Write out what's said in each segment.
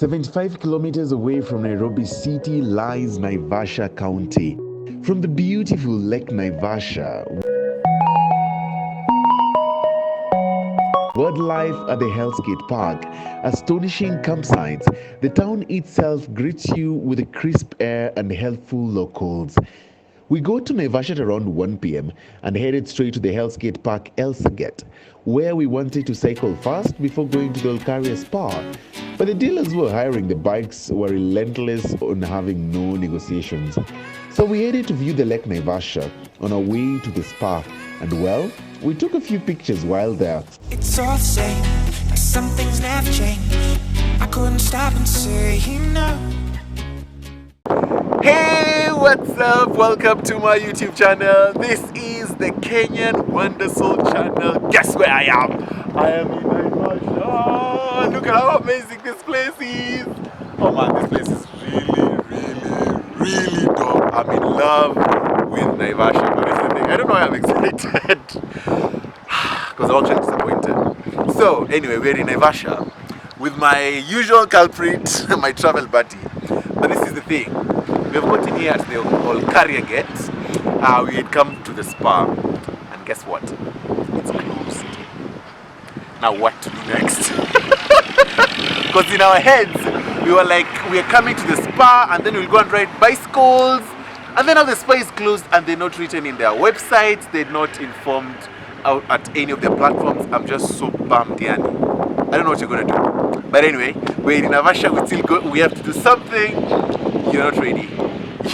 75 kilometers away from Nairobi city lies Naivasha County. From the beautiful Lake Naivasha, wildlife at the Hellsgate Park, astonishing campsites, the town itself greets you with a crisp air and helpful locals. We go to Naivasha at around 1 p.m. and headed straight to the Hellsgate Park Elsaget, where we wanted to cycle fast before going to the Olkaria Spa. But the dealers who were hiring the bikes were relentless on having no negotiations. So we headed to view the Lake Naivasha on our way to the spa, and well, we took a few pictures while there. It's all the same, like some things never change. I couldn't stop and say no. Hey, what's up? Welcome to my YouTube channel. This is the Kenyan Wonder Soul channel. Guess where I am? I am in Naivasha. Look at how amazing this place is. Oh man, this place is really dope. I'm in love with Naivasha. But it's the thing, I don't know why I'm excited. Because I'm actually disappointed. So anyway, we're in Naivasha with my usual culprit, my travel buddy. But this is the thing. We have gotten here at the Olkaria gate. We had come to the spa, and guess what? It's closed. Now what to do next? Because in our heads, we were like, we are coming to the spa, and then we'll go and ride bicycles. And then now the spa is closed, and they're not written in their websites. They're not informed out at any of their platforms. I'm just so bummed, Yanni. I don't know what you're gonna do. But anyway, we're in Naivasha. We have to do something. You're not ready.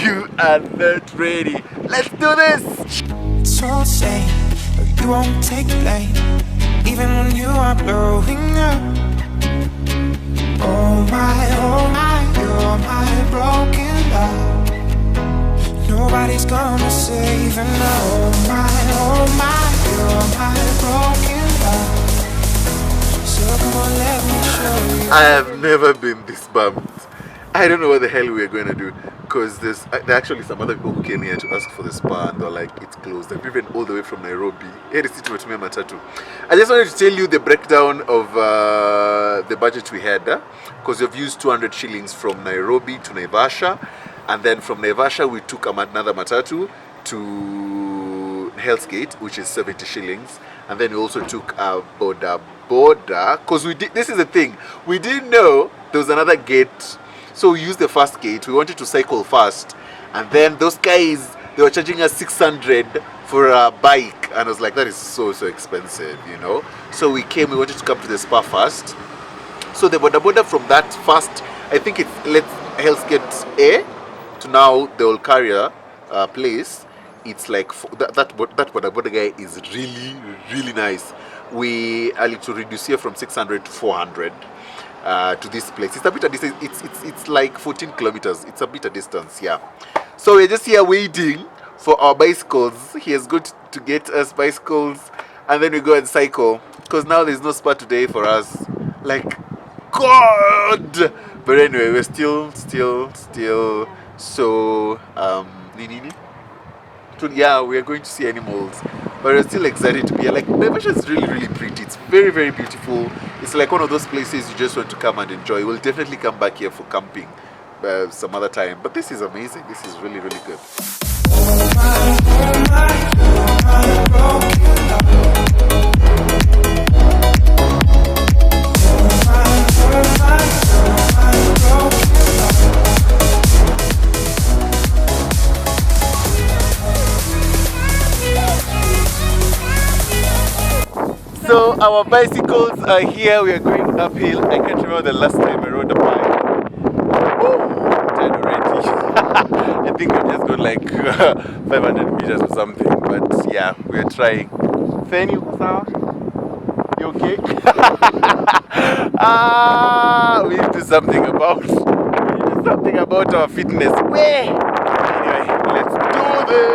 You are not ready. Let's do this. It's all the same, but you won't take the blame, even when you are blowing up. Oh my, you're my broken love. Nobody's gonna save her now. Oh my, you're my broken love. So come on, let me show you. I have never been this bummed. I don't know what the hell we're going to do, because there are actually some other people who came here to ask for the spa, and they're like, it's closed. They've driven all the way from Nairobi. Here is it, matatu. I just wanted to tell you the breakdown of the budget we had, because we've used 200 shillings from Nairobi to Naivasha, and then from Naivasha we took another matatu to Hellsgate, which is 70 shillings, and then we also took a border, because this is the thing, we didn't know there was another gate. So we used the first gate. We wanted to cycle fast, and then those guys, they were charging us 600 for a bike, and I was like, that is so expensive, you know. So we wanted to come to the spa first. So the border from that first, I think it's Hellsgate A to now the Olkaria place. It's like that border guy is really nice. We are to reduce here from 600 to 400. To this place. It's a bit of distance. It's like 14 kilometers. It's a bit of distance, yeah. So we're just here waiting for our bicycles. He has got to get us bicycles, and then we go and cycle. Because now there's no spa today for us. Like, God! But anyway, we're still so yeah, we are going to see animals, but we're still excited to be here. Like, Naivasha is really pretty. It's very beautiful. It's like one of those places you just want to come and enjoy. We'll definitely come back here for camping some other time, but this is amazing. This is really good. So our bicycles are here. We are going uphill. I can't remember the last time I rode a bike. I'm tired already. I think I've just gone like 500 meters or something. But yeah, we are trying. Fanny, you okay? We need to do something about our fitness. Anyway, let's do this.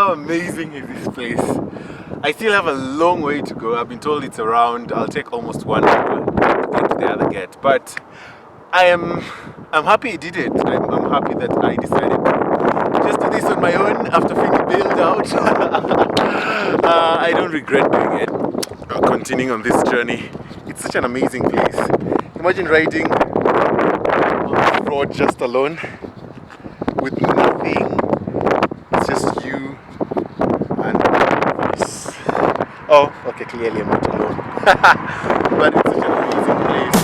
How amazing is this place? I still have a long way to go. I've been told it's around, I'll take almost 1 hour to get to the other gate. But I'm happy I did it. I'm happy that I decided to just do this on my own after feeling bailed out. I don't regret doing it. Continuing on this journey. It's such an amazing place. Imagine riding on this road just alone with nothing. It's just you and this. Oh, okay, clearly I'm not alone. But it's such an amazing place.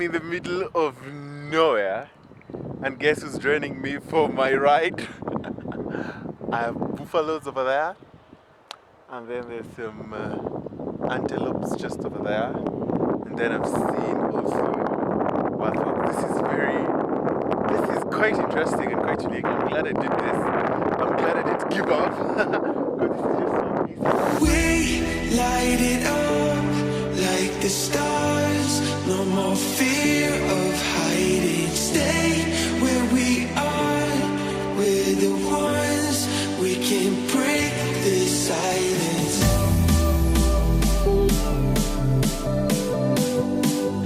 In the middle of nowhere, and guess who's joining me for my ride? I have buffaloes over there, and then there's some antelopes just over there, and then I've seen also warthogs. This is quite interesting and quite unique. I'm glad I did this. I'm glad I didn't give up because this is just so easy. We light it up like the stars. No more fear of hiding. Stay where we are. We're the ones. We can break the silence.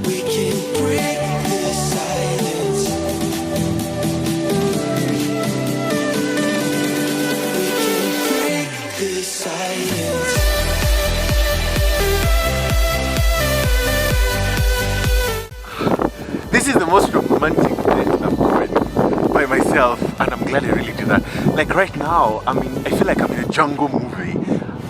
We can break the silence. We can break the silence. This is the most romantic date I've gone by myself, and I'm glad I really did that. Like right now, I feel like I'm in a jungle movie.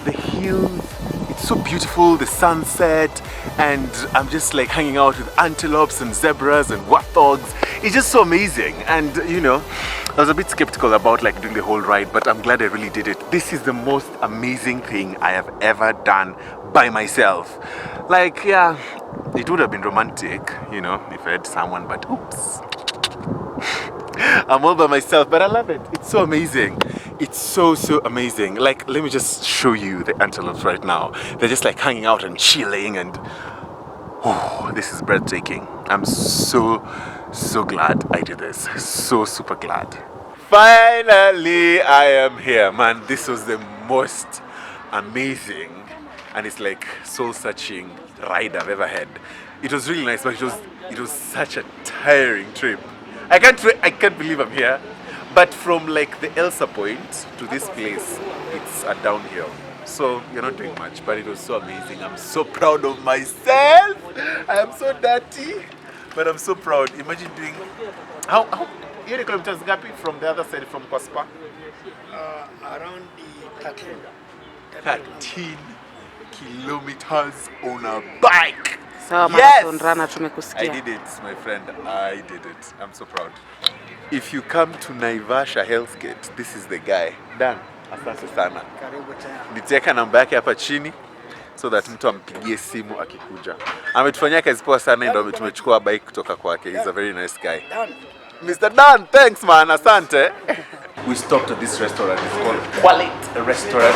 The hills, it's so beautiful, the sunset, and I'm just like hanging out with antelopes and zebras and warthogs. It's just so amazing. And you know, I was a bit skeptical about like doing the whole ride, but I'm glad I really did it. This is the most amazing thing I have ever done by myself. Like, yeah, it would have been romantic, you know, if I had someone, but oops. I'm all by myself, but I love it. It's so amazing. It's so amazing. Like, let me just show you the antelopes right now. They're just like hanging out and chilling, and oh, this is breathtaking. I'm so glad I did this. So super glad. Finally, I am here, man. This was the most amazing, and it's like soul-searching ride I've ever had. It was really nice, but it was such a tiring trip. I can't believe I'm here. But from like the Elsa point to this place, it's a downhill. So you're not doing much, but it was so amazing. I'm so proud of myself. I am so dirty, but I'm so proud. Imagine doing how many kilometers gapi from the other side from Kwaspa? Around the 13 kilometers on a bike. Sawa, Yes! marathon runner, I tumekusikia. did it, my friend. I did it. I'm so proud. If you come to Naivasha Hell's Gate, this is the guy. Dan, asante sana. karibu tena. Nitaweka namba yake hapa chini so that mtu ampigie simu akikuja. Ametufanyia kazi poa sana, ndio tumechukua bike kutoka kwake. He's a very nice guy. Done. Mr. Dan, thanks man, asante. We stopped at this restaurant. It's called Quality Restaurant.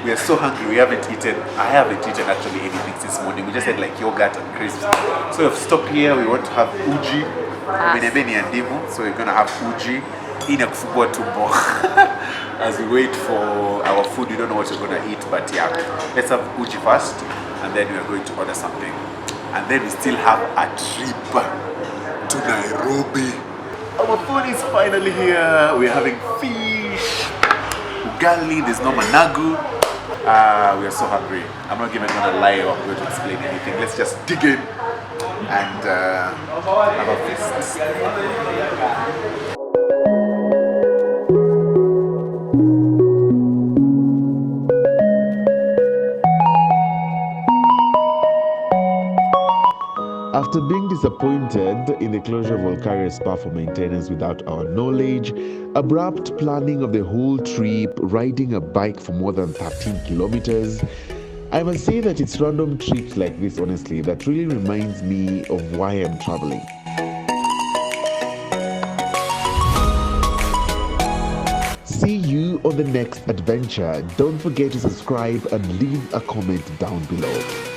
We are so hungry. We haven't eaten. I haven't eaten actually anything this morning. We just had like yogurt and crisps. So we've stopped here. We want to have uji. Menebeni and dimu. So we're gonna have uji in a kufugwa tumbo. As we wait for our food, we don't know what we're gonna eat, but yeah, let's have uji first, and then we are going to order something. And then we still have a trip to Nairobi. Our food is finally here. We're having fish, ugali, there's no managu. We are so hungry. I'm not even gonna lie or I'm going to explain anything. Let's just dig in and have a feast. After being disappointed in the closure of Olkaria Spa for maintenance without our knowledge, abrupt planning of the whole trip, riding a bike for more than 13 kilometers, I must say that it's random trips like this, honestly, that really reminds me of why I'm traveling. See you on the next adventure. Don't forget to subscribe and leave a comment down below.